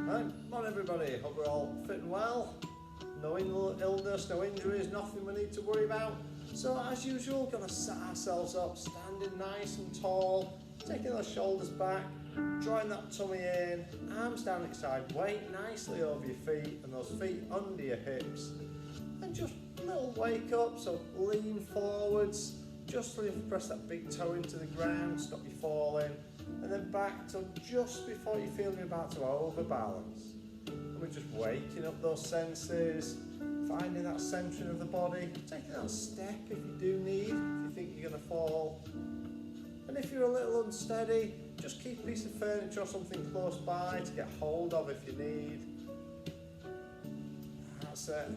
Right, come on everybody, hope we're all fit and well. No illness, no injuries, nothing we need to worry about. So as usual, gonna set ourselves up, standing nice and tall, taking those shoulders back, drawing that tummy in, arms down each side, weight nicely over your feet and those feet under your hips. And just a little wake up, so lean forwards, just press that big toe into the ground, stop you falling, and then back to just before you feel you're about to overbalance. And we're just waking up those senses, finding that centering of the body, taking that step if you do need, if you think you're going to fall. And if you're a little unsteady, just keep a piece of furniture or something close by to get hold of if you need. That's it.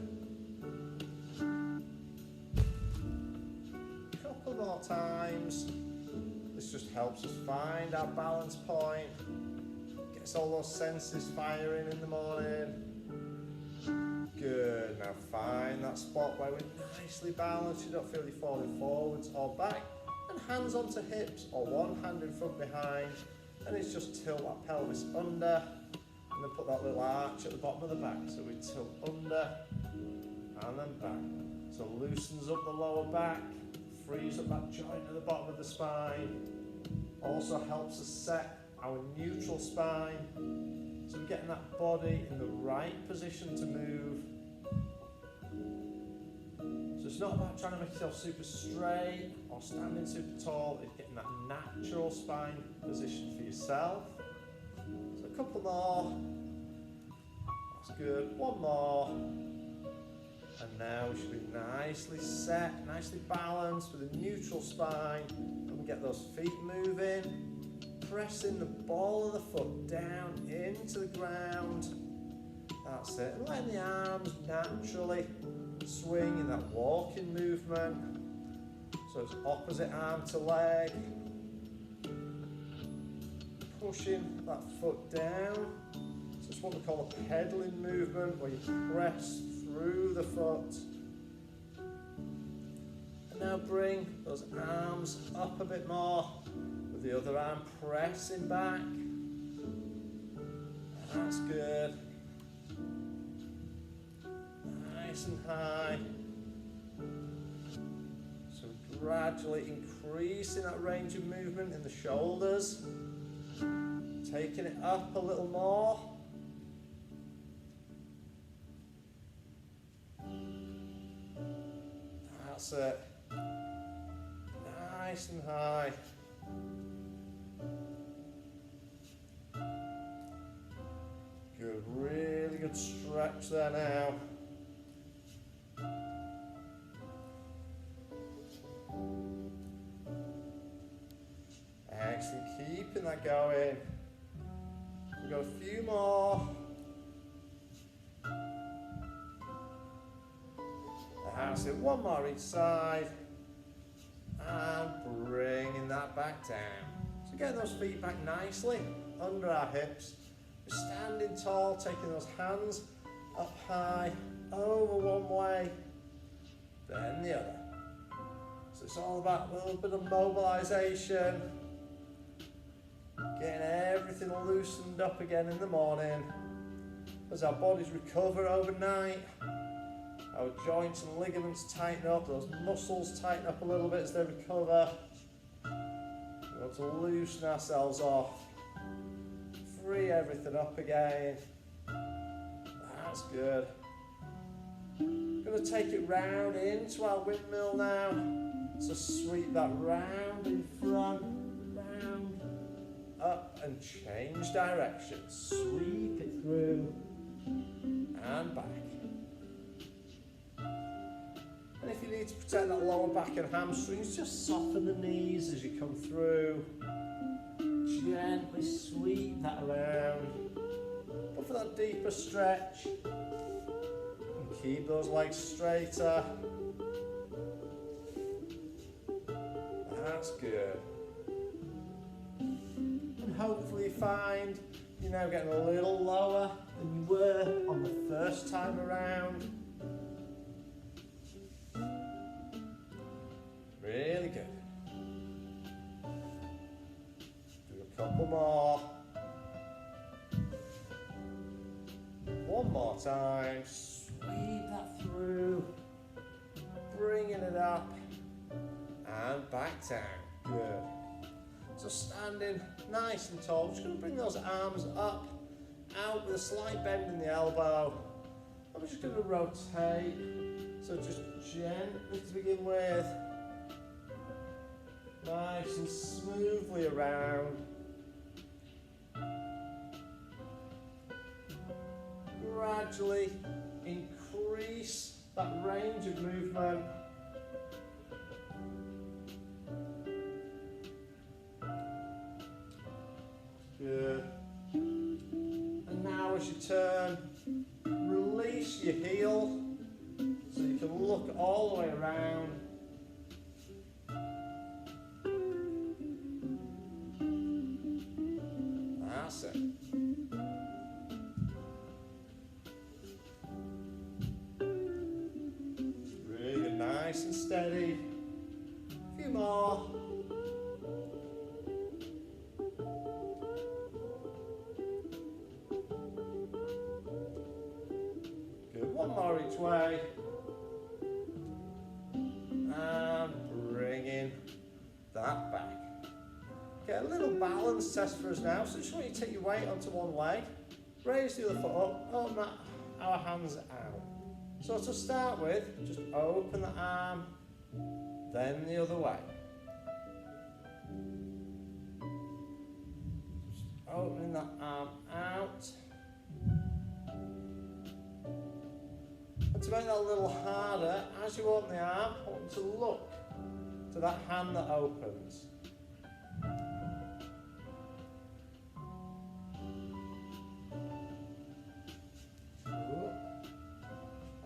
Couple more times. This just helps us find our balance point, gets all those senses firing in the morning. Good, now find that spot where we're nicely balanced, you don't feel you falling forwards or back, and hands onto hips or one hand in front behind, and it's just tilt that pelvis under, and then put that little arch at the bottom of the back, so we tilt under, and then back. So loosens up the lower back, frees up that joint at the bottom of the spine, also helps us set our neutral spine, so we're getting that body in the right position to move. So it's not about trying to make yourself super straight or standing super tall, it's getting that natural spine position for yourself. So a couple more, that's good, one more. And now we should be nicely set, nicely balanced with a neutral spine. And we get those feet moving, pressing the ball of the foot down into the ground. That's it. And letting the arms naturally swing in that walking movement. So it's opposite arm to leg. Pushing that foot down. So it's what we call a pedaling movement, where you press through the foot. And now bring those arms up a bit more, with the other arm pressing back. That's good. Nice and high. So gradually increasing that range of movement in the shoulders. Taking it up a little more. That's it. Nice and high. Good, really good stretch there now. Excellent, keeping that going. We've got a few more. That's it, one more each side. And bringing that back down. So getting those feet back nicely under our hips. We're standing tall, taking those hands up high, over one way, then the other. So it's all about a little bit of mobilization. Getting everything loosened up again in the morning. As our bodies recover overnight, our joints and ligaments tighten up, those muscles tighten up a little bit as they recover. We want to loosen ourselves off, free everything up again. That's good. Going to take it round into our windmill now. So sweep that round in front, round, up and change direction. Sweep it through and back. And if you need to protect that lower back and hamstrings, just soften the knees as you come through. Gently sweep that around. Go for that deeper stretch. And keep those legs straighter. That's good. And hopefully you find you're now getting a little lower than you were on the first time around. Really good. Do a couple more. One more time. Sweep that through. Bringing it up. And back down. Good. So standing nice and tall. Just going to bring those arms up, out with a slight bend in the elbow. I'm just going to rotate. So just gently to begin with. Nice and smoothly around. Gradually increase that range of movement. Good. And now as you turn, release your heel so you can look all the way around. That's it. Really good, nice and steady. A few more. Good, one more each way. And bringing that back. Okay, a little balance test for us now. So just want you to take your weight onto one leg, raise the other foot up, open our hands out. So to start with, just open the arm, then the other way. Just opening that arm out. And to make that a little harder, as you open the arm, I want you to look to that hand that opens.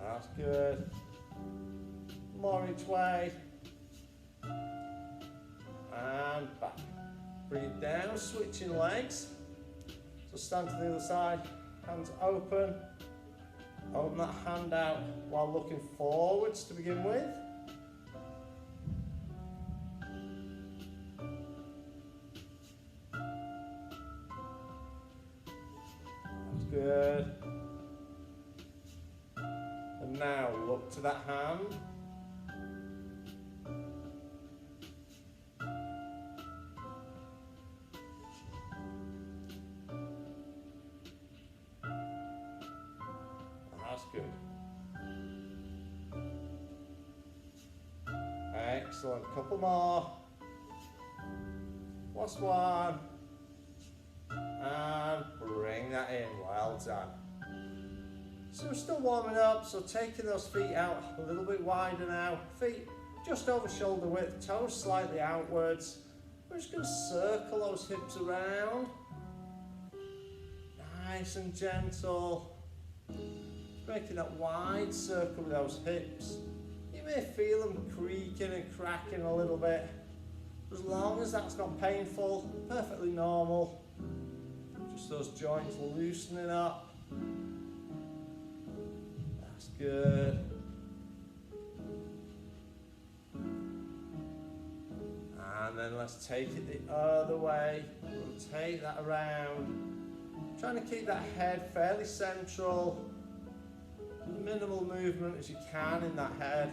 That's good. More each way. And back. Bring it down, switching legs. So stand to the other side, hands open. Open that hand out while looking forwards to begin with. That's good. And now look to that hand. That's good. Excellent. Couple more. Last one. And bring that in. Well done. So we're still warming up, so taking those feet out a little bit wider now. Feet just over shoulder width, toes slightly outwards. We're just going to circle those hips around. Nice and gentle. Making that wide circle with those hips. You may feel them creaking and cracking a little bit. As long as that's not painful, perfectly normal. Just those joints loosening up. That's good. And then let's take it the other way. Rotate that around. Trying to keep that head fairly central. Minimal movement as you can in that head.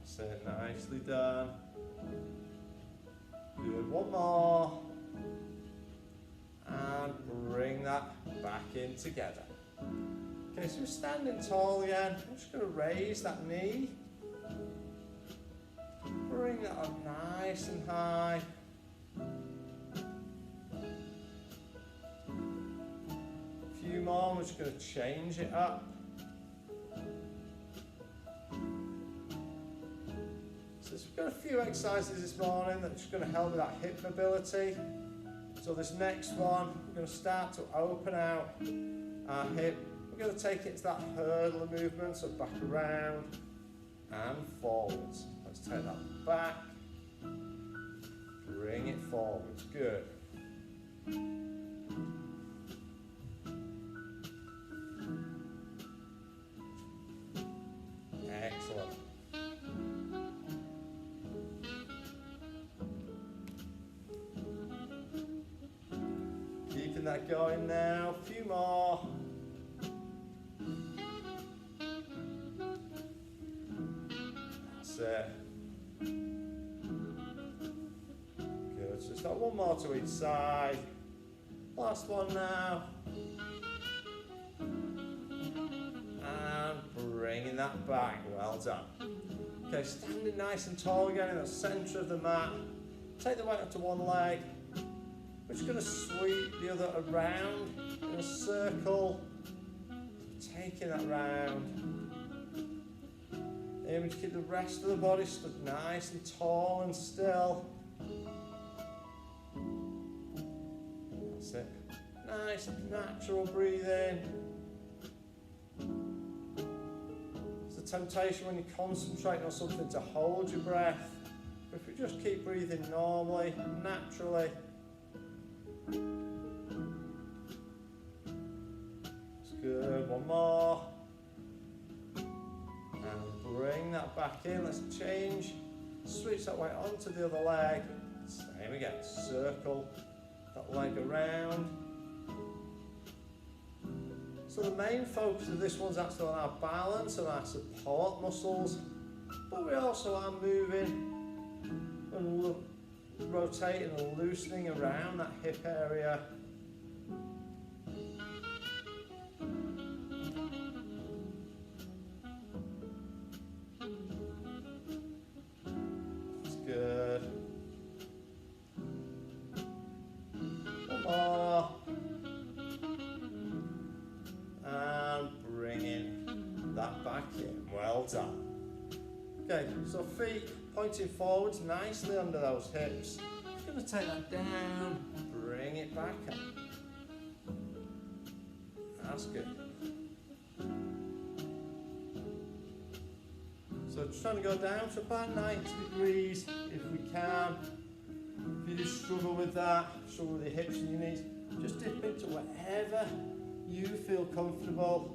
That's it, nicely done. Good, one more. And bring that back in together. Okay, so we're standing tall again. I'm just going to raise that knee. Bring that up nice and high. A few more, we're just going to change it up. So we've got a few exercises this morning that's just going to help with that hip mobility. So this next one, we're going to start to open out our hip. We're going to take it to that hurdler movement, so back around and forwards. Let's take that back, bring it forwards, good. Excellent. keeping that going now. A few more. That's it. Good. So just got one more to each side. Last one now. And bringing that back. Well done. Okay, standing nice and tall again in the centre of the mat. Take the weight up to one leg. We're just going to sweep the other around in a circle. Taking that round. Aiming to keep the rest of the body stood nice and tall and still. That's it. Nice, natural breathing. It's a temptation when you concentrate on something to hold your breath. But if you just keep breathing normally, naturally. It's good. One more. And bring that back in. Let's change. Switch that weight onto the other leg. Same again. Circle that leg around. So the main focus of this one's actually on our balance and our support muscles, but we also are moving and rotating and loosening around that hip area. That's good. One more. And bringing that back in. Well done. Okay, so feet pointing forwards nicely under those hips. Just going to take that down, bring it back up. That's good. So just trying to go down to about 90 degrees if we can. If you just struggle with that, struggle with your hips and your knees, just dip into wherever you feel comfortable.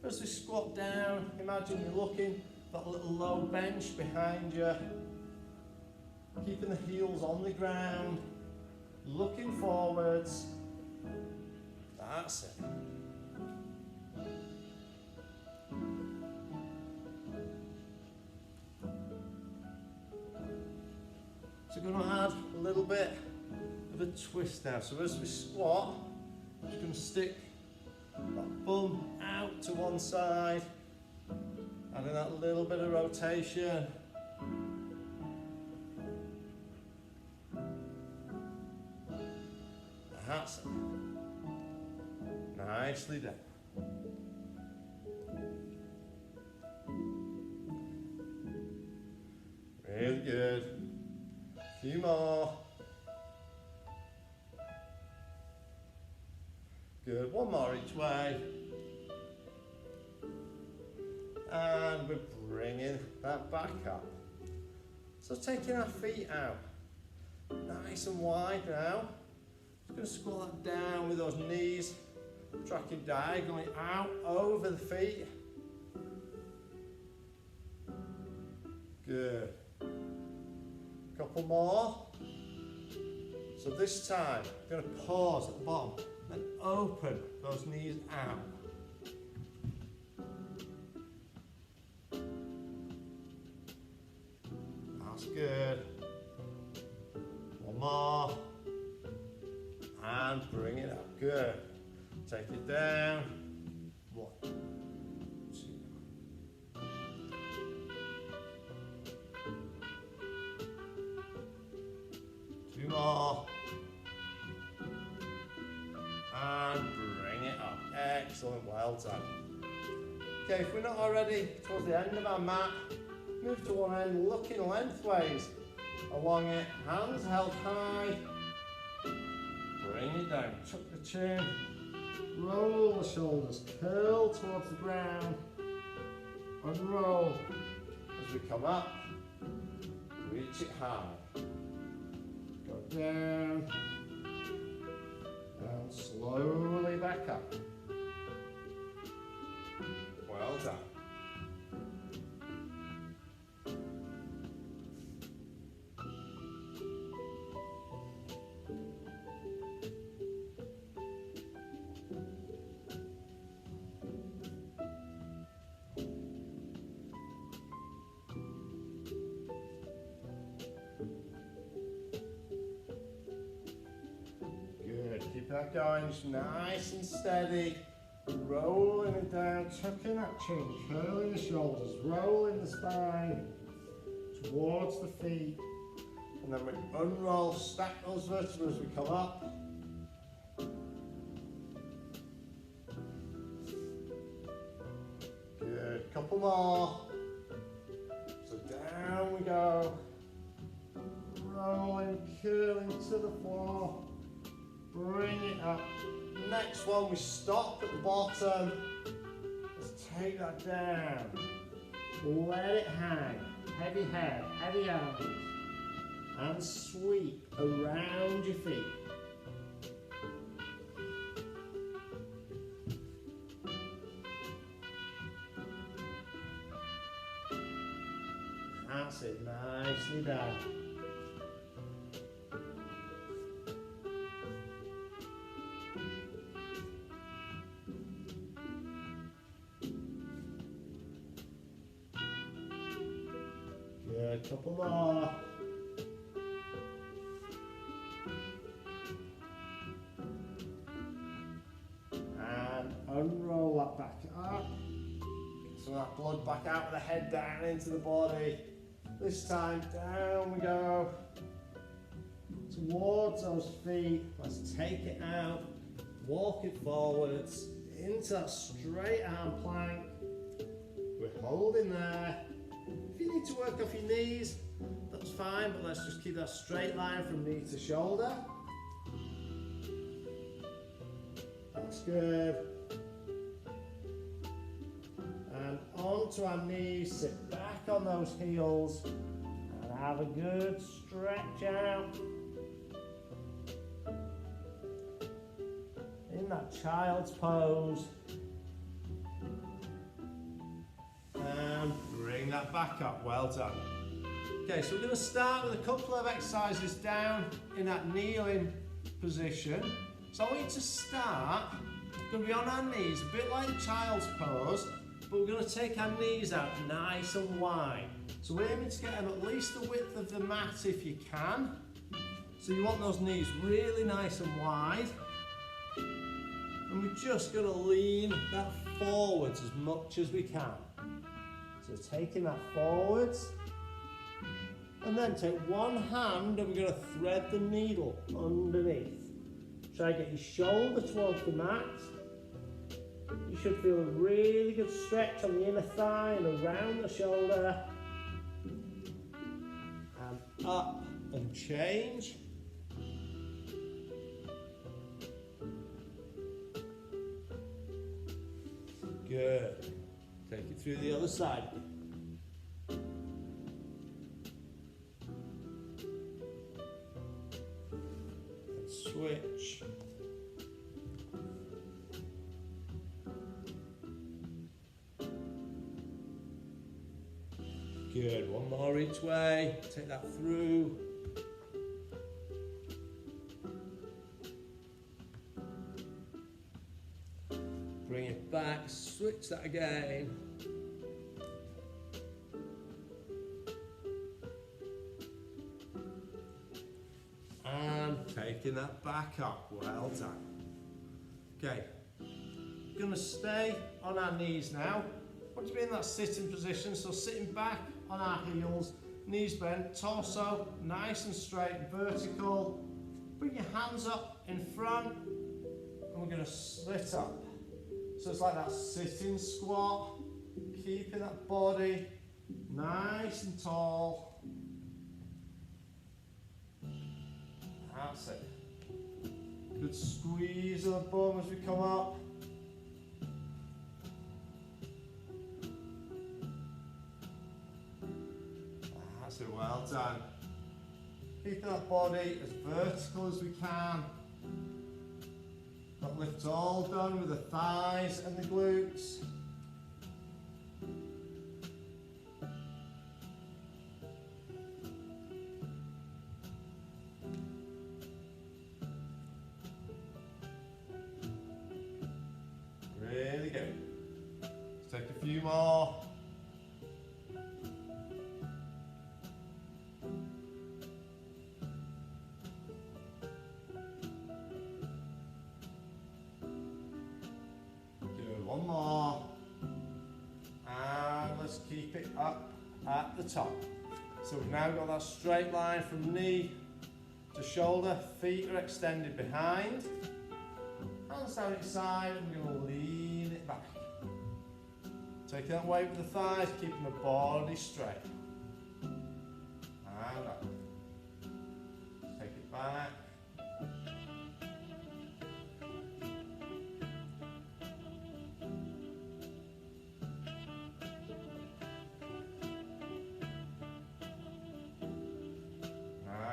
As we squat down, imagine you're looking at that little low bench behind you, keeping the heels on the ground, looking forwards. That's it. So we're going to add a little bit of a twist now. So as we squat, we're just going to stick that bum out to one side, adding that little bit of rotation. That's it. Nicely done. Really good. A few more. Good. One more each way. And we're bringing that back up. So taking our feet out. Nice and wide now. Just going to squat that down with those knees. Tracking diagonally out over the feet. Good. Couple more. So this time, I'm going to pause at the bottom and open those knees out. That's good. One more. And bring it up. Good. Take it down. 1, 2. Two more. And bring it up. Excellent, well done. Okay, if we're not already towards the end of our mat, move to one end, looking lengthways along it. Hands held high. Bring it down, tuck the chin. Roll the shoulders, curl towards the ground, and roll. As we come up, reach it high. Go down, and slowly back up. Well done. that going, just nice and steady. Rolling it down, tucking that chin, curling the shoulders, rolling the spine towards the feet. And then we unroll, stack those vertebrae as we come up. Good, couple more. So down we go. Rolling, curling to the floor. Bring it up. Next one, we stop at the bottom. Let's take that down. Let it hang. Heavy head, heavy arms. And sweep around your feet. That's it, nicely down. Good, couple more. And unroll that back up. So that blood back out of the head, down into the body. This time, down we go. Towards those feet. Let's take it out. Walk it forwards. Into that straight arm plank. We're holding there. If you need to work off your knees, that's fine, but let's just keep that straight line from knee to shoulder. That's good. And onto our knees, sit back on those heels and have a good stretch out. In that child's pose. And bring that back up, well done. Okay, so we're going to start with a couple of exercises down in that kneeling position. So I want you to start, we're going to be on our knees, a bit like child's pose, but we're going to take our knees out nice and wide. So we're aiming to get them at least the width of the mat if you can. So you want those knees really nice and wide. And we're just going to lean that forwards as much as we can. So taking that forwards, and then take one hand and we're going to thread the needle underneath. Try to get your shoulder towards the mat. You should feel a really good stretch on the inner thigh and around the shoulder. And up and change. Good. Take it through the other side. And switch. Good. One more each way. Take that through. Bring it back, switch that again. And taking that back up, well done. Okay, we're going to stay on our knees now. I want to be in that sitting position, so sitting back on our heels, knees bent, torso nice and straight, vertical. Bring your hands up in front, and we're going to split up. So it's like that sitting squat, keeping that body nice and tall. That's it. Good squeeze of the bum as we come up. That's it, well done. Keeping that body as vertical as we can. That lift's all done with the thighs and the glutes. Really good. Let's take a few more. at the top. So we've now got that straight line from knee to shoulder, feet are extended behind, hands down each side, and we're going to lean it back. Taking that weight with the thighs, keeping the body straight. And up. Take it back.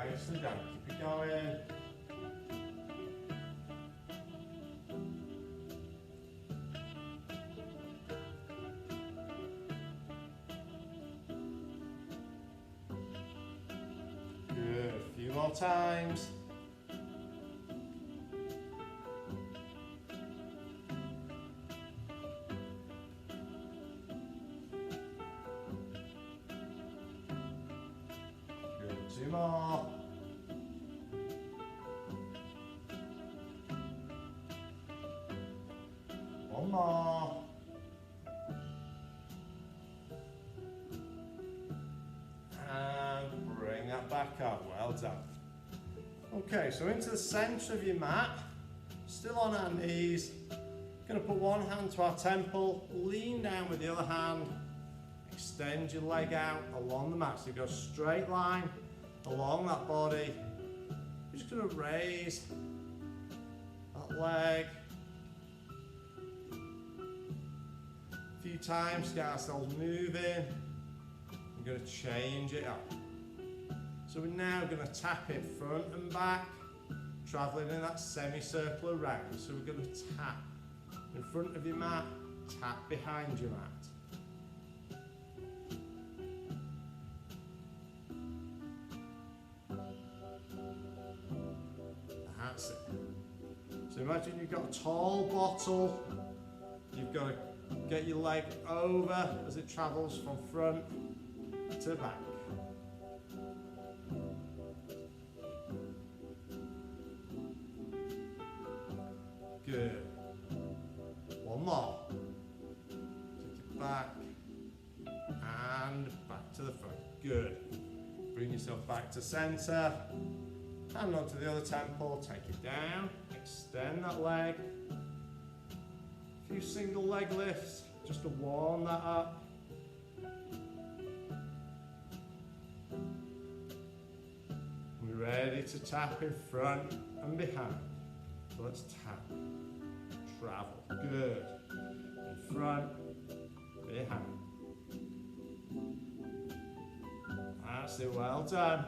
Nicely down, keep it going. Good, a few more times. Good, two more. One more. And bring that back up. Well done. Okay, so into the centre of your mat, still on our knees. Going to put one hand to our temple, lean down with the other hand, extend your leg out along the mat. So you go straight line along that body. You're just going to raise that leg. A few times to get ourselves moving. We're going to change it up. So we're now going to tap it front and back, travelling in that semicircle around. So we're going to tap in front of your mat, tap behind your mat. That's it. So imagine you've got a tall bottle, you've got to get your leg over as it travels from front to back. Good. One more. Take it back and back to the front. Good. Bring yourself back to centre. Hand onto the other temple. Take it down. Extend that leg. A few single leg lifts just to warm that up. We're ready to tap in front and behind. So let's tap. Travel. Good. In front, behind. That's it. Well done.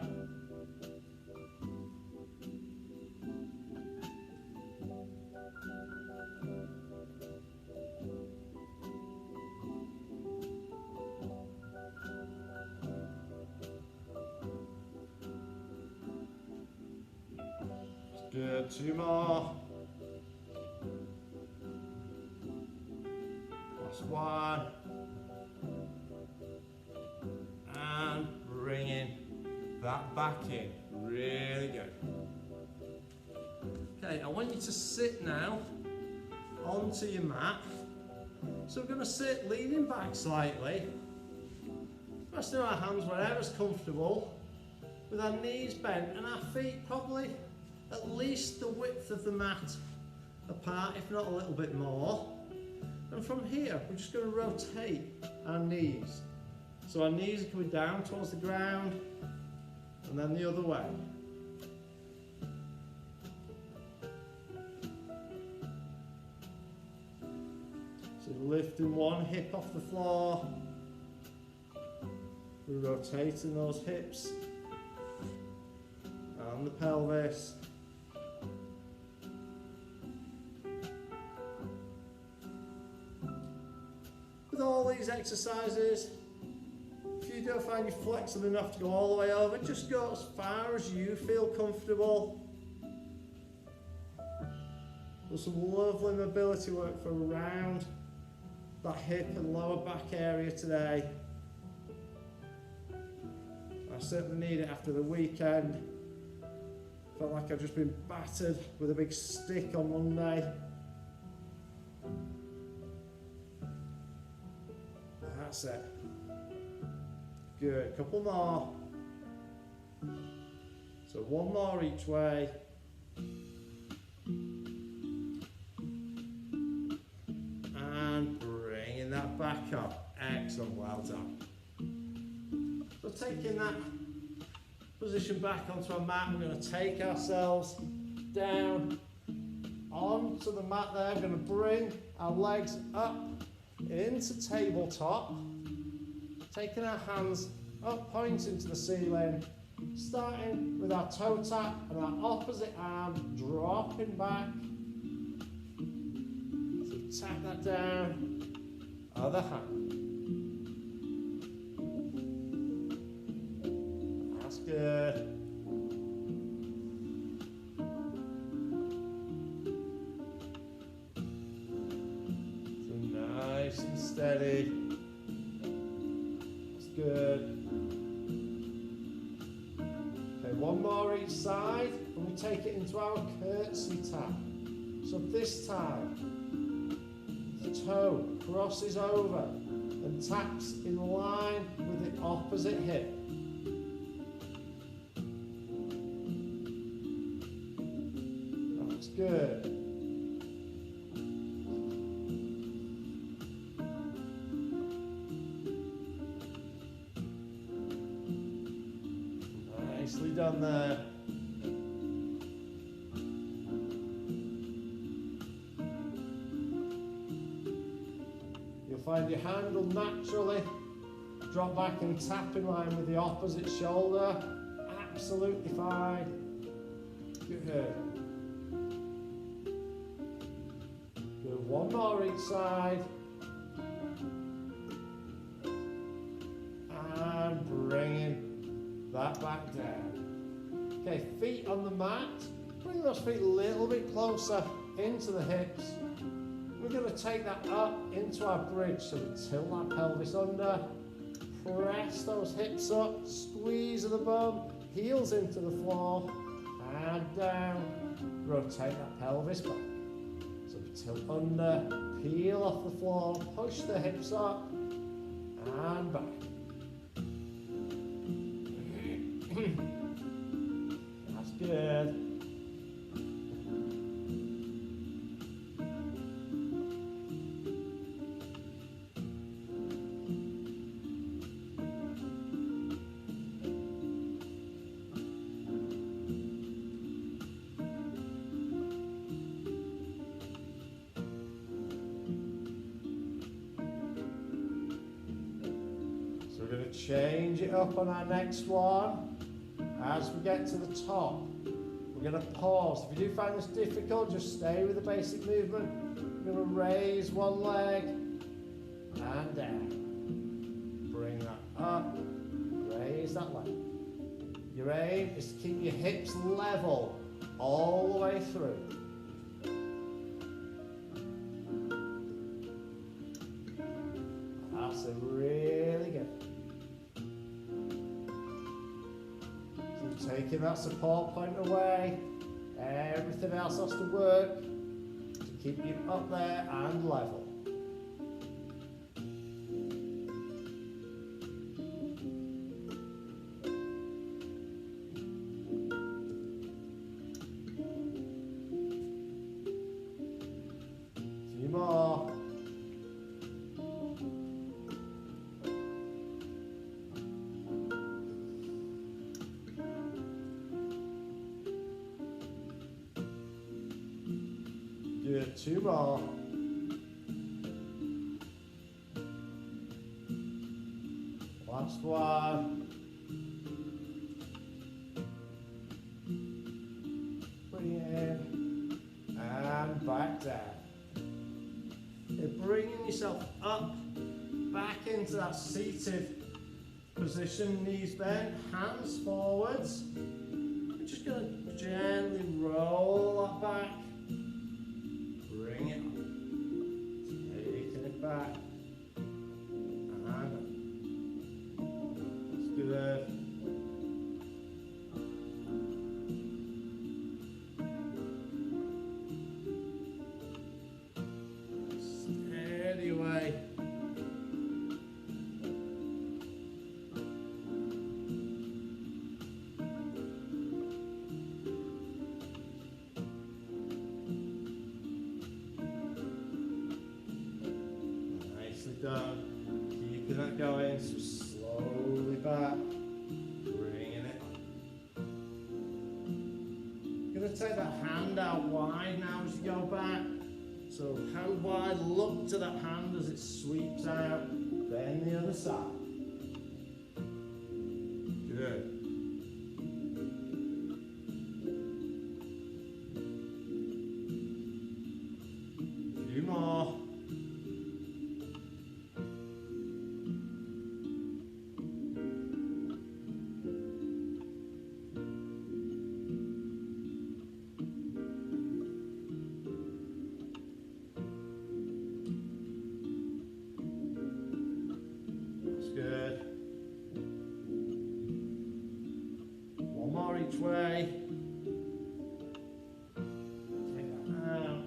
Good. Two more. Last one. And bringing that back in. Really good. Okay, I want you to sit now onto your mat. So we're going to sit leaning back slightly. Resting our hands wherever's comfortable, with our knees bent and our feet probably at least the width of the mat apart, if not a little bit more. And from here, we're just going to rotate our knees. So our knees are coming down towards the ground, and then the other way. So lifting one hip off the floor. We're rotating those hips and the pelvis. With all these exercises, if you don't find you flexible enough to go all the way over, just go as far as you feel comfortable. There's some lovely mobility work for around that hip and lower back area today. I certainly need it after the weekend. Felt like I've just been battered with a big stick on Monday. That's it. Good, couple more. So one more each way. And bringing that back up. Excellent, well done. So taking that position back onto our mat, we're going to take ourselves down onto the mat there. We're going to bring our legs up into tabletop, taking our hands up, pointing to the ceiling, starting with our toe tap and our opposite arm dropping back. So tap that down, other hand. That's good. Nice and steady. That's good. Okay, one more each side, and we take it into our curtsy tap. So this time, the toe crosses over and taps in line with the opposite hip. That's good. Nicely done there. You'll find your hand will naturally drop back and tap in line with the opposite shoulder. Absolutely fine. Good. Good. One more each side. And bringing that back down. Okay, feet on the mat. Bring those feet a little bit closer into the hips. We're going to take that up into our bridge, so we tilt that pelvis under, press those hips up, squeeze of the bum, heels into the floor, and down. Rotate that pelvis back. So we tilt under, peel off the floor, push the hips up, and back. That's good. So we're going to change it up on our next one. As we get to the top, we're going to pause. If you do find this difficult, just stay with the basic movement. We're going to raise one leg and down. Bring that up, raise that leg. Your aim is to keep your hips level all the way through. That's really good. Taking that support point away, everything else has to work to keep you up there and level. A few more. Good, two more. Last one. Bring it in and back down. You're bringing yourself up, back into that seated position, knees bent, hands forwards. We're just going to gently roll that back. Bring it up, taking it back, and that's good. Steady away. Nice, slowly back, bringing it up. You're going to take that hand out wide now as you go back. So hand wide, look to that hand as it sweeps out, then the other side. Good. A few more. Good. One more each way. Take that out.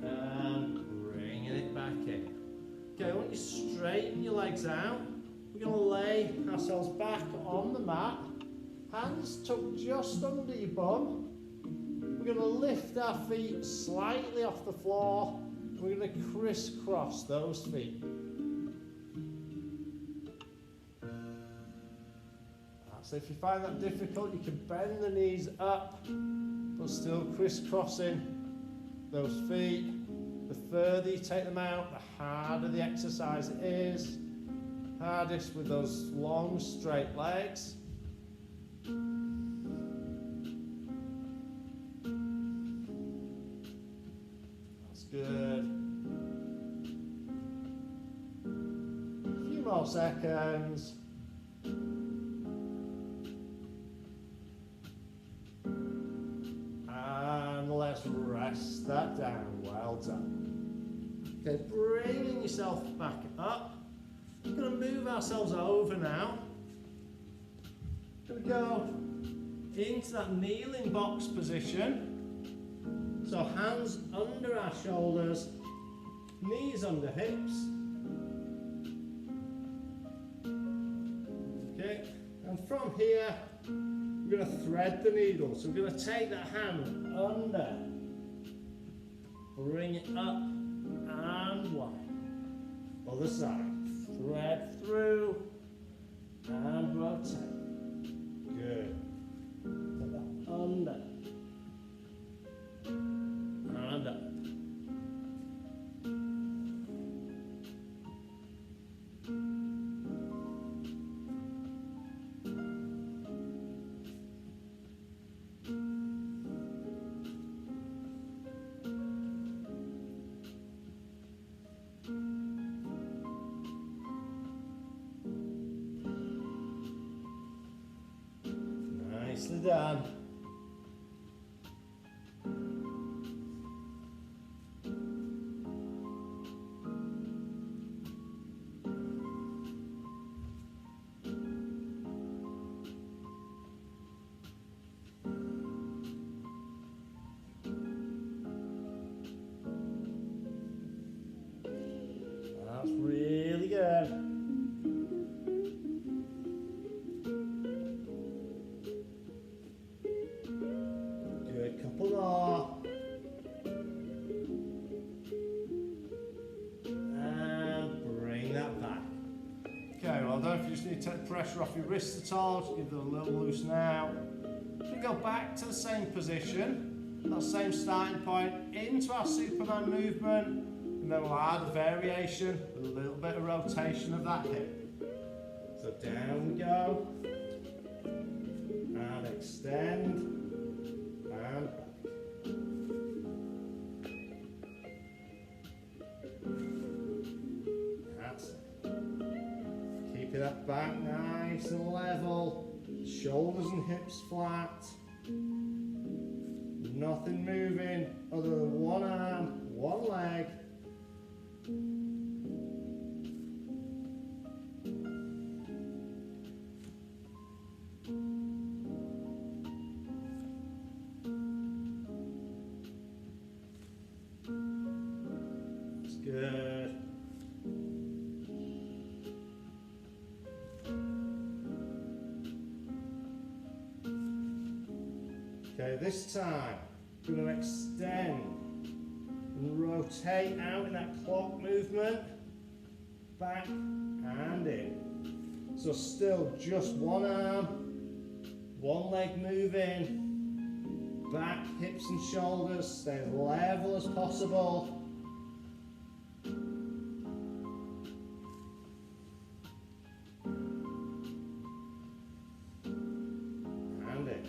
And bringing it back in. Okay, I want you to straighten your legs out. We're going to lay ourselves back on the mat. Hands tucked just under your bum. We're going to lift our feet slightly off the floor. We're going to crisscross those feet. So if you find that difficult, you can bend the knees up, but still crisscrossing those feet. The further you take them out, the harder the exercise is. Hardest with those long, straight legs. That's good. A few more seconds. Let's rest that down. Well done. Okay, bringing yourself back up. We're going to move ourselves over now. We're going to go into that kneeling box position. So hands under our shoulders, knees under hips. Okay, and from here, we're going to thread the needle. So we're going to take that hand under, bring it up and wide. Other side. Thread through and rotate. Good. Take that under and up. Nicely done. That's really good. Couple more. And bring that back. Okay, well done. If you just need to take pressure off your wrists at all, just give them a little loose now. We go back to the same position, that same starting point, into our Superman movement, and then we'll add a variation with a little bit of rotation of that hip. So down we go, and extend. And that's it. Keeping that back nice and level, shoulders and hips flat. Nothing moving other than one arm, one leg. Good. Okay, this time we're going to extend and rotate out in that clock movement, back and in. So still just one arm, one leg moving. Back, hips and shoulders, stay as level as possible. And in.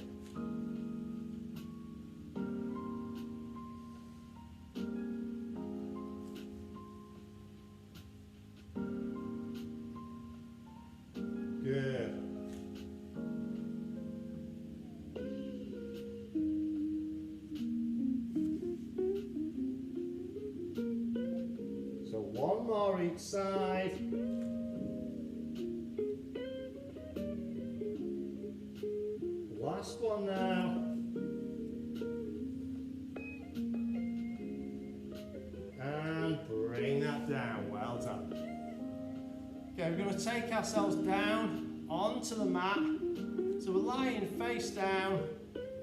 Good. So one more each side. Last one now. And bring that down. Well done. Okay, we're going to take ourselves down onto the mat. So we're lying face down,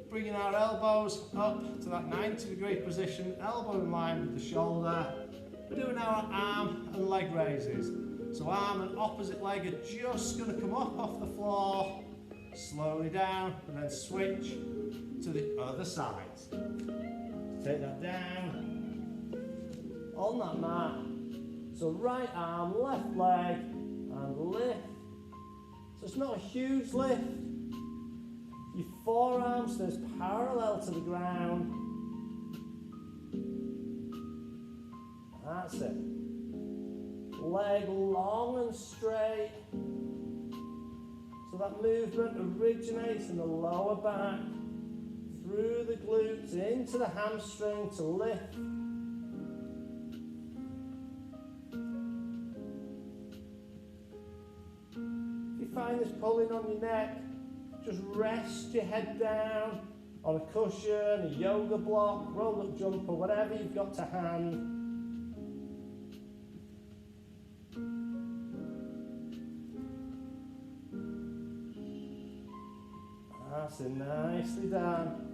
bringing our elbows up to that 90-degree position, elbow in line with the shoulder. We're doing our arm and leg raises. So arm and opposite leg are just going to come up off the floor, slowly down, and then switch to the other side. Take that down on that mat. So right arm, left leg, and lift. So it's not a huge lift. Your forearm stays parallel to the ground. That's it. Leg long and straight. So that movement originates in the lower back, through the glutes, into the hamstring to lift. If you find this pulling on your neck, just rest your head down on a cushion, a yoga block, roll-up jumper, whatever you've got to hand. That's it, nicely done.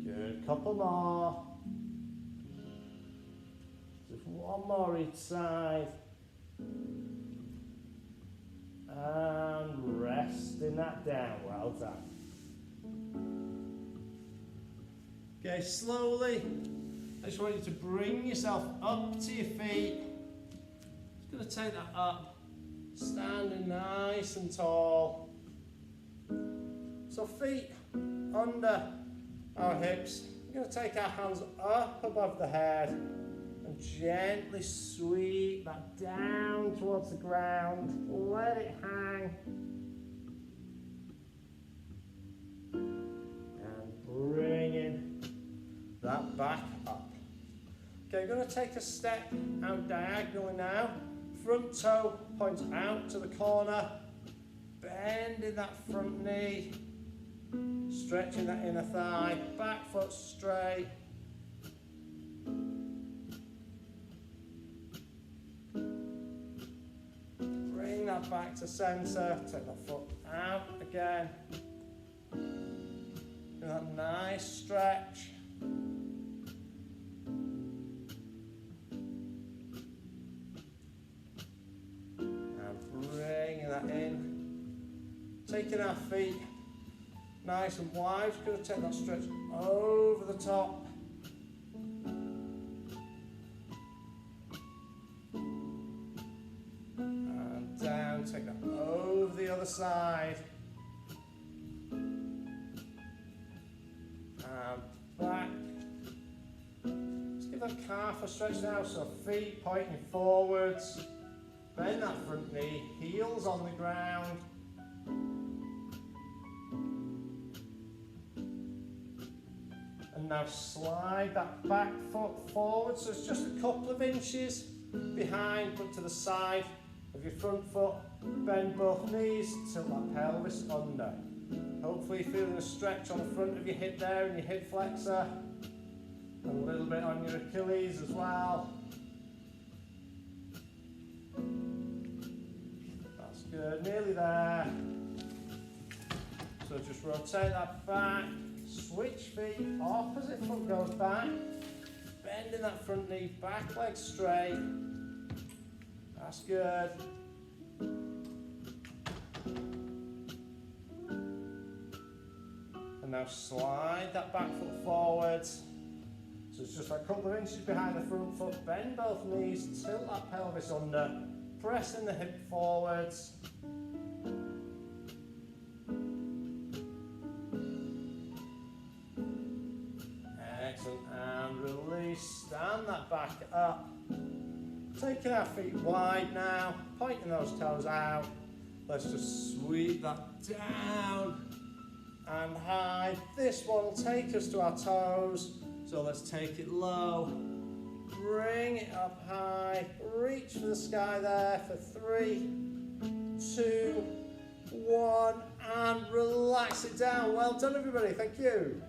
Good, couple more. Just one more each side. And resting that down, well done. Okay, slowly, I just want you to bring yourself up to your feet. Just going to take that up, standing nice and tall. So feet under our hips. We're going to take our hands up above the head and gently sweep that down towards the ground. Let it hang. And bringing that back up. Okay, we're going to take a step out diagonally now. Front toe points out to the corner. Bending that front knee. Stretching that inner thigh. Back foot straight. Bring that back to centre. Take that foot out again. Do that nice stretch. And bringing that in. Taking our feet nice and wide. Just going to take that stretch over the top. And down, take that over the other side. And back. Just give that calf a stretch now, so feet pointing forwards. Bend that front knee, heels on the ground. And now slide that back foot forward, so it's just a couple of inches behind, but to the side of your front foot. Bend both knees, tilt that pelvis under. Hopefully you're feeling a stretch on the front of your hip there and your hip flexor. And a little bit on your Achilles as well. good, nearly there. So just rotate that back, switch feet, opposite foot goes back, bending that front knee, back leg straight. That's good. And now slide that back foot forwards. So it's just a couple of inches behind the front foot, bend both knees, tilt that pelvis under, pressing the hip forwards. Excellent, and release, stand that back up. Taking our feet wide now, pointing those toes out. Let's just sweep that down and high. This one will take us to our toes. So let's take it low, bring it up high, reach for the sky there for 3, 2, 1, and relax it down. Well done everybody, thank you.